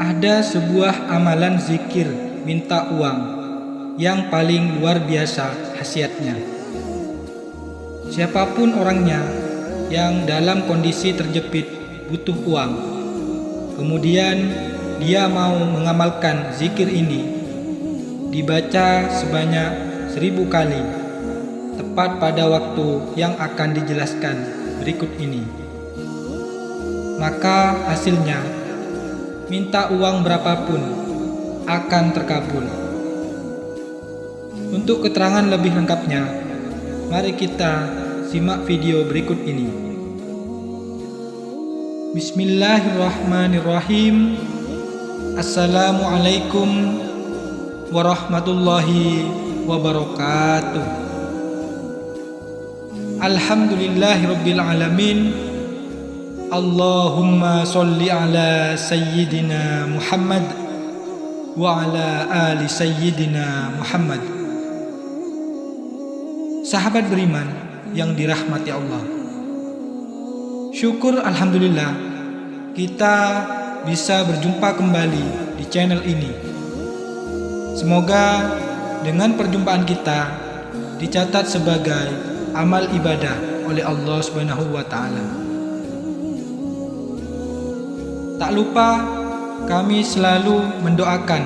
Ada sebuah amalan zikir minta uang yang paling luar biasa khasiatnya. Siapapun orangnya yang dalam kondisi terjepit butuh uang, kemudian dia mau mengamalkan zikir ini, dibaca sebanyak 1000 kali, tepat pada waktu yang akan dijelaskan berikut ini. Maka hasilnya, minta uang berapapun akan terkabul. Untuk keterangan lebih lengkapnya, mari kita simak video berikut ini. Bismillahirrahmanirrahim. Assalamualaikum warahmatullahi wabarakatuh. Alhamdulillahirabbil alamin. Allahumma sholli ala sayyidina Muhammad wa ala ali sayyidina Muhammad. Sahabat beriman yang dirahmati Allah, syukur alhamdulillah kita bisa berjumpa kembali di channel ini. Semoga dengan perjumpaan kita dicatat sebagai amal ibadah oleh Allah Subhanahu wa taala. Tak lupa kami selalu mendoakan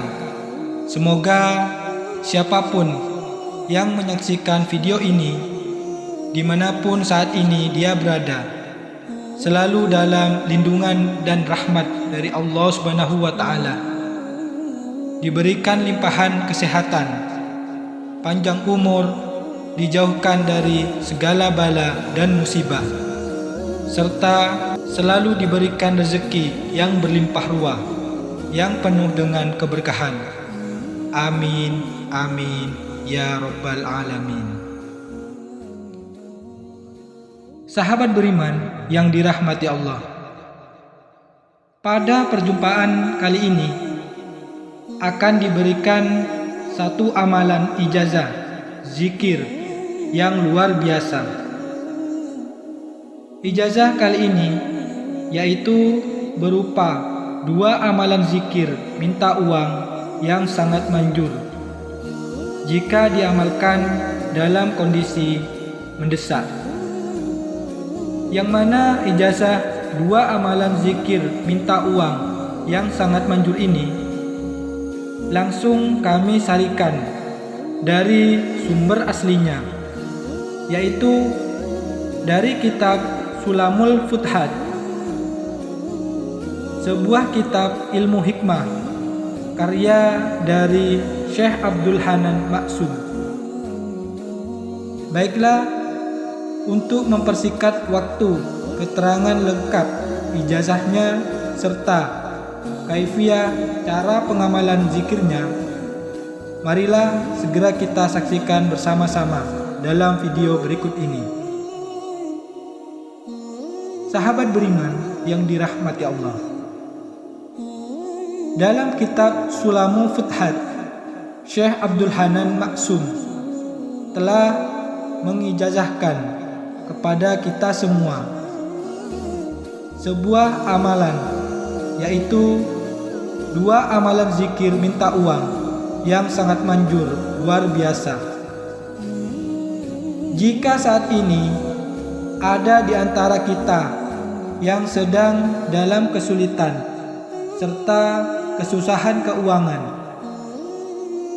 semoga siapapun yang menyaksikan video ini, dimanapun saat ini dia berada, selalu dalam lindungan dan rahmat dari Allah Subhanahu wa ta'ala, diberikan limpahan kesehatan, panjang umur, dijauhkan dari segala bala dan musibah, serta selalu diberikan rezeki yang berlimpah ruah, yang penuh dengan keberkahan. Amin, amin, ya rabbal alamin. Sahabat beriman yang dirahmati Allah, pada perjumpaan kali ini akan diberikan satu amalan ijazah zikir yang luar biasa. Ijazah kali ini yaitu berupa 2 amalan zikir minta uang yang sangat manjur jika diamalkan dalam kondisi mendesak. Yang mana ijazah 2 amalan zikir minta uang yang sangat manjur ini langsung kami sarikan dari sumber aslinya, yaitu dari kitab Sulamul Futhat, sebuah kitab ilmu hikmah karya dari Syekh Abdul Hanan Maksum. Baiklah, untuk mempersingkat waktu, keterangan lengkap ijazahnya serta kaifiah cara pengamalan zikirnya, marilah segera kita saksikan bersama-sama dalam video berikut ini. Sahabat beriman yang dirahmati Allah, dalam kitab Sulamul Futhat, Syekh Abdul Hanan Maksum telah mengijazahkan kepada kita semua sebuah amalan, yaitu 2 amalan zikir minta uang yang sangat manjur, luar biasa. Jika saat ini ada di antara kita yang sedang dalam kesulitan serta kesusahan keuangan,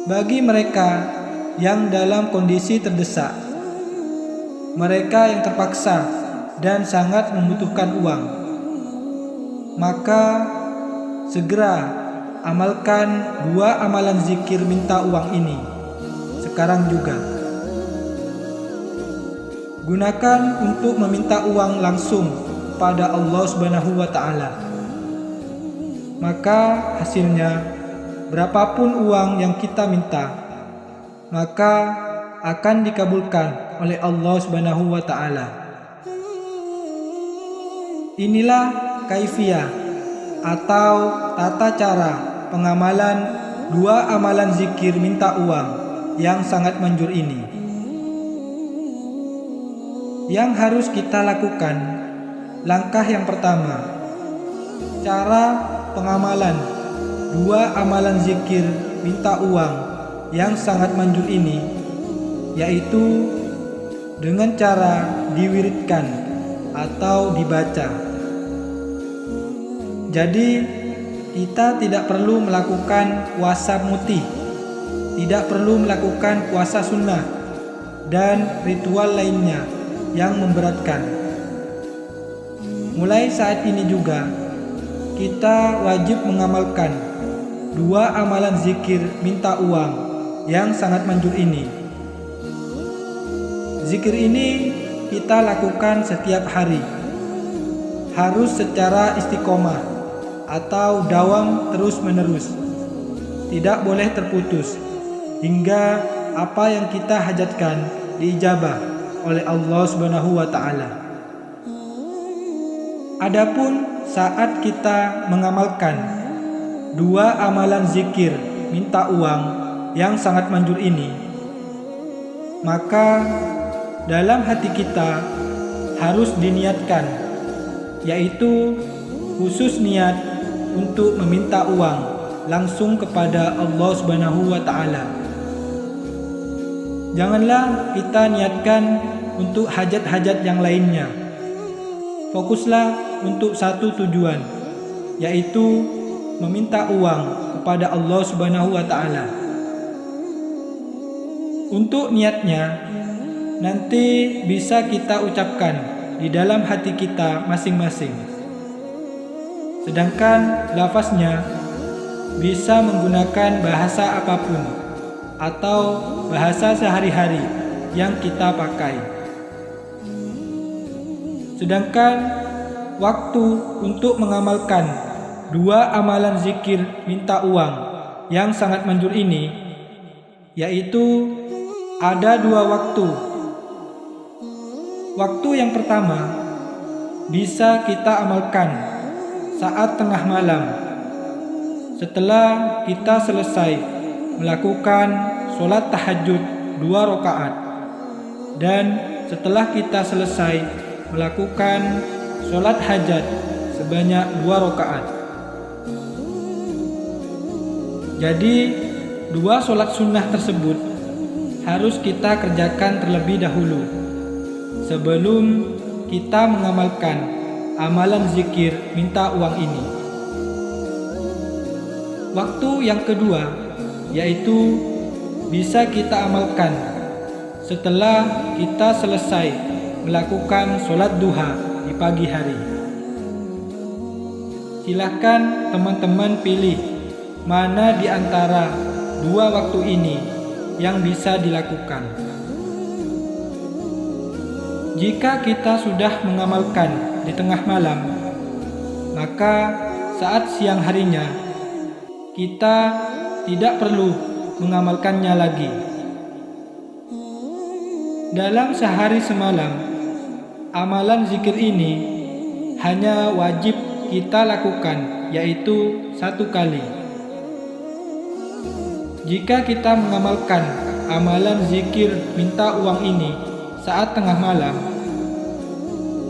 bagi mereka yang dalam kondisi terdesak, mereka yang terpaksa dan sangat membutuhkan uang, maka segera amalkan 2 amalan zikir minta uang ini sekarang juga. Gunakan untuk meminta uang langsung pada Allah Subhanahu wa ta'ala. Maka hasilnya, berapapun uang yang kita minta, maka akan dikabulkan oleh Allah Subhanahu wa ta'ala. Inilah kaifiah atau tata cara pengamalan 2 amalan zikir minta uang yang sangat manjur ini. Yang harus kita lakukan, langkah yang pertama, cara pengamalan dua amalan zikir minta uang yang sangat manjur ini, yaitu dengan cara diwiridkan atau dibaca. Jadi kita tidak perlu melakukan puasa mutih, tidak perlu melakukan puasa sunnah dan ritual lainnya yang memberatkan. Mulai saat ini juga kita wajib mengamalkan dua amalan zikir minta uang yang sangat manjur ini. Zikir ini kita lakukan setiap hari, harus secara istiqomah atau dawam terus-menerus, tidak boleh terputus hingga apa yang kita hajatkan diijabah oleh Allah Subhanahu wa Ta'ala. Adapun saat kita mengamalkan dua amalan zikir minta uang yang sangat manjur ini, maka dalam hati kita harus diniatkan, yaitu khusus niat untuk meminta uang langsung kepada Allah Subhanahu wa Ta'ala. Janganlah kita niatkan untuk hajat-hajat yang lainnya. Fokuslah untuk satu tujuan, yaitu meminta uang kepada Allah Subhanahu wa Ta'ala. Untuk niatnya nanti bisa kita ucapkan di dalam hati kita masing-masing. Sedangkan lafaznya bisa menggunakan bahasa apapun atau bahasa sehari-hari yang kita pakai. Sedangkan waktu untuk mengamalkan dua amalan zikir minta uang yang sangat manjur ini, yaitu ada dua waktu. Waktu yang pertama bisa kita amalkan saat tengah malam, setelah kita selesai melakukan sholat tahajud 2 rakaat, dan setelah kita selesai melakukan sholat hajat sebanyak 2 rakaat. Jadi 2 sholat sunnah tersebut harus kita kerjakan terlebih dahulu sebelum kita mengamalkan amalan zikir minta uang ini. Waktu yang kedua yaitu bisa kita amalkan setelah kita selesai melakukan sholat duha di pagi hari. Silahkan teman-teman pilih mana di antara dua waktu ini yang bisa dilakukan. Jika kita sudah mengamalkan di tengah malam, maka saat siang harinya kita tidak perlu mengamalkannya lagi. Dalam sehari semalam, amalan zikir ini hanya wajib kita lakukan, yaitu 1 kali. Jika kita mengamalkan amalan zikir minta uang ini saat tengah malam,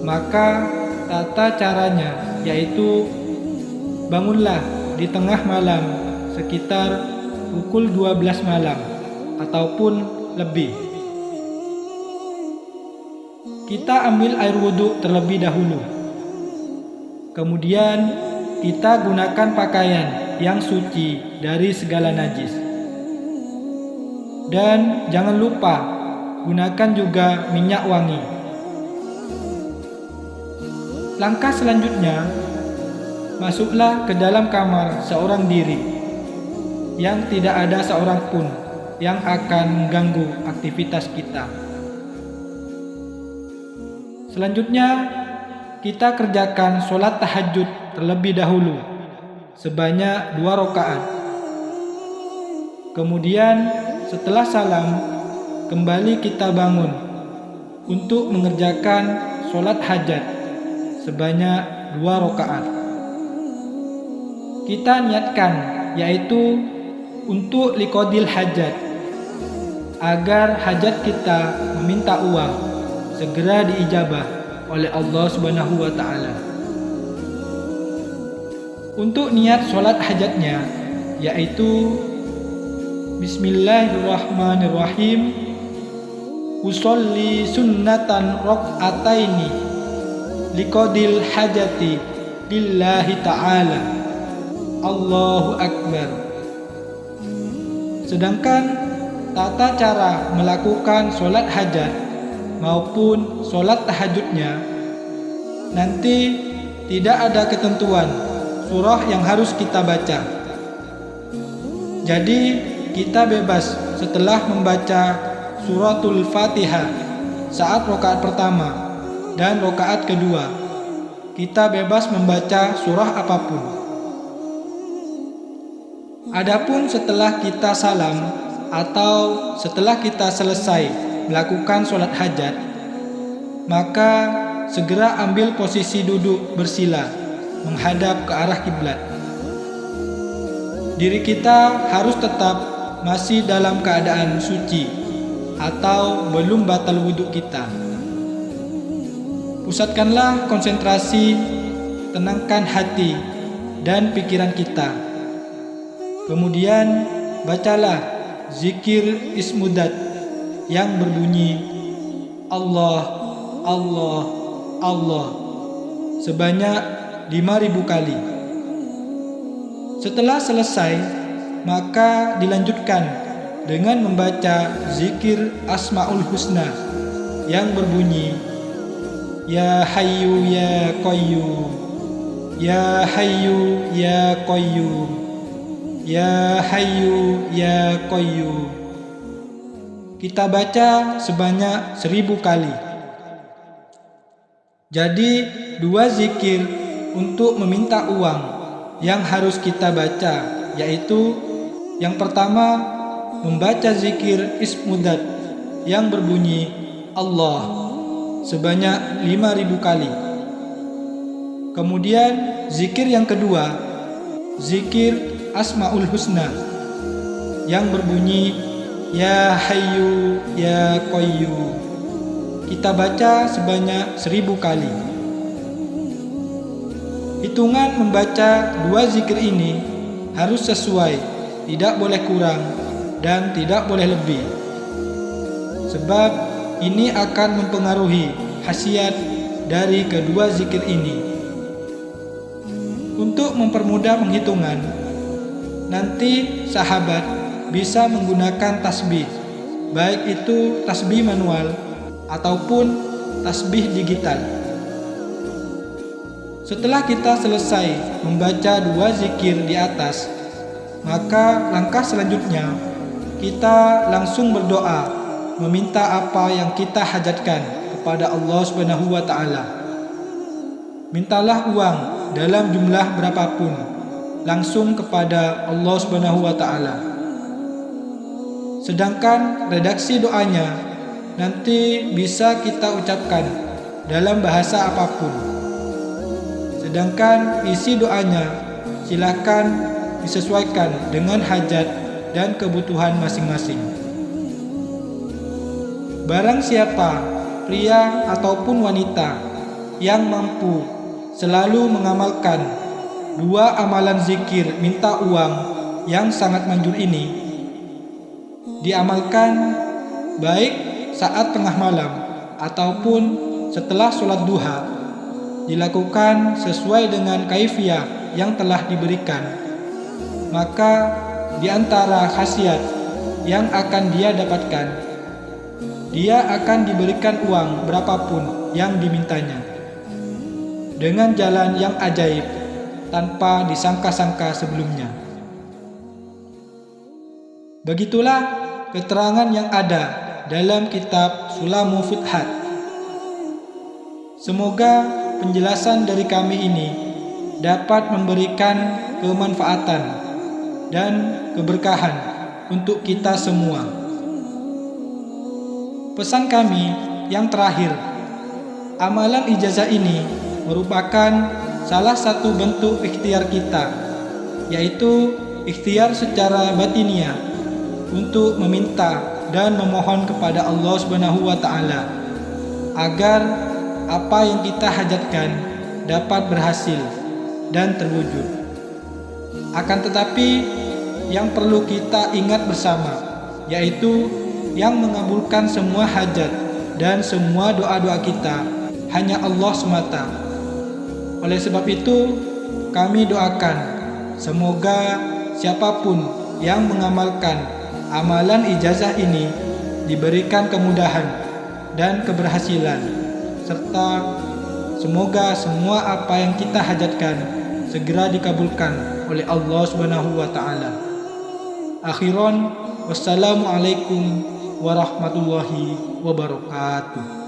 maka tata caranya yaitu bangunlah di tengah malam sekitar pukul 12 malam ataupun lebih. Kita ambil air wudhu terlebih dahulu. Kemudian kita gunakan pakaian yang suci dari segala najis. Dan jangan lupa gunakan juga minyak wangi. Langkah selanjutnya, masuklah ke dalam kamar seorang diri yang tidak ada seorang pun yang akan mengganggu aktivitas kita. Selanjutnya, kita kerjakan sholat tahajud terlebih dahulu sebanyak 2 rakaat. Kemudian setelah salam, kembali kita bangun untuk mengerjakan sholat hajat sebanyak 2 rakaat. Kita niatkan yaitu untuk liqadil hajat, agar hajat kita meminta uang segera diijabah oleh Allah Subhanahu wa Ta'ala. Untuk niat sholat hajatnya, yaitu Bismillahirrahmanirrahim, usolli sunnatan rok'ataini liqadil hajati lillahi ta'ala, Allahu Akbar. Sedangkan tata cara melakukan sholat hajat maupun sholat tahajudnya nanti tidak ada ketentuan surah yang harus kita baca. Jadi kita bebas setelah membaca suratul Fatihah saat rakaat pertama dan rakaat kedua, kita bebas membaca surah apapun. Adapun setelah kita salam atau setelah kita selesai melakukan sholat hajat, maka segera ambil posisi duduk bersila menghadap ke arah kiblat. Diri kita harus tetap masih dalam keadaan suci atau belum batal wudhu kita. Pusatkanlah konsentrasi, tenangkan hati dan pikiran kita. Kemudian bacalah zikir ismudat yang berbunyi Allah, Allah, Allah sebanyak 5.000 kali. Setelah selesai, maka dilanjutkan dengan membaca zikir Asmaul Husna yang berbunyi Ya Hayyu Ya Qayyum, Ya Hayyu Ya Qayyum, Ya Hayyu Ya Qayyum. Kita baca sebanyak 1.000 kali. Jadi 2 zikir untuk meminta uang yang harus kita baca, yaitu yang pertama membaca zikir ismudat yang berbunyi Allah sebanyak 5.000 kali. Kemudian zikir yang kedua, zikir Asmaul Husna yang berbunyi Ya Hayyu Ya Qayyum. Kita baca sebanyak 1.000 kali. Hitungan membaca 2 zikir ini harus sesuai, tidak boleh kurang dan tidak boleh lebih. Sebab ini akan mempengaruhi khasiat dari kedua zikir ini. Untuk mempermudah penghitungan, nanti sahabat bisa menggunakan tasbih, baik itu tasbih manual ataupun tasbih digital. Setelah kita selesai membaca 2 zikir di atas, maka langkah selanjutnya kita langsung berdoa meminta apa yang kita hajatkan kepada Allah Subhanahu wa taala. Mintalah uang dalam jumlah berapapun langsung kepada Allah Subhanahu wa taala. Sedangkan redaksi doanya nanti bisa kita ucapkan dalam bahasa apapun. Sedangkan isi doanya silakan disesuaikan dengan hajat dan kebutuhan masing-masing. Barang siapa, pria ataupun wanita yang mampu selalu mengamalkan 2 amalan zikir minta uang yang sangat manjur ini, diamalkan baik saat tengah malam ataupun setelah sholat duha, dilakukan sesuai dengan kaifiyah yang telah diberikan, maka di antara khasiat yang akan dia dapatkan, dia akan diberikan uang berapapun yang dimintanya dengan jalan yang ajaib tanpa disangka-sangka sebelumnya. Begitulah keterangan yang ada dalam kitab Sulamul Futhat. Semoga penjelasan dari kami ini dapat memberikan kemanfaatan dan keberkahan untuk kita semua. Pesan kami yang terakhir, amalan ijazah ini merupakan salah satu bentuk ikhtiar kita, yaitu ikhtiar secara batiniah untuk meminta dan memohon kepada Allah Subhanahu wa taala agar apa yang kita hajatkan dapat berhasil dan terwujud. Akan tetapi yang perlu kita ingat bersama, yaitu yang mengabulkan semua hajat dan semua doa-doa kita hanya Allah semata. Oleh sebab itu, kami doakan semoga siapapun yang mengamalkan amalan ijazah ini diberikan kemudahan dan keberhasilan, serta semoga semua apa yang kita hajatkan segera dikabulkan oleh Allah Subhanahu wa taala. Akhiran, wassalamualaikum warahmatullahi wabarakatuh.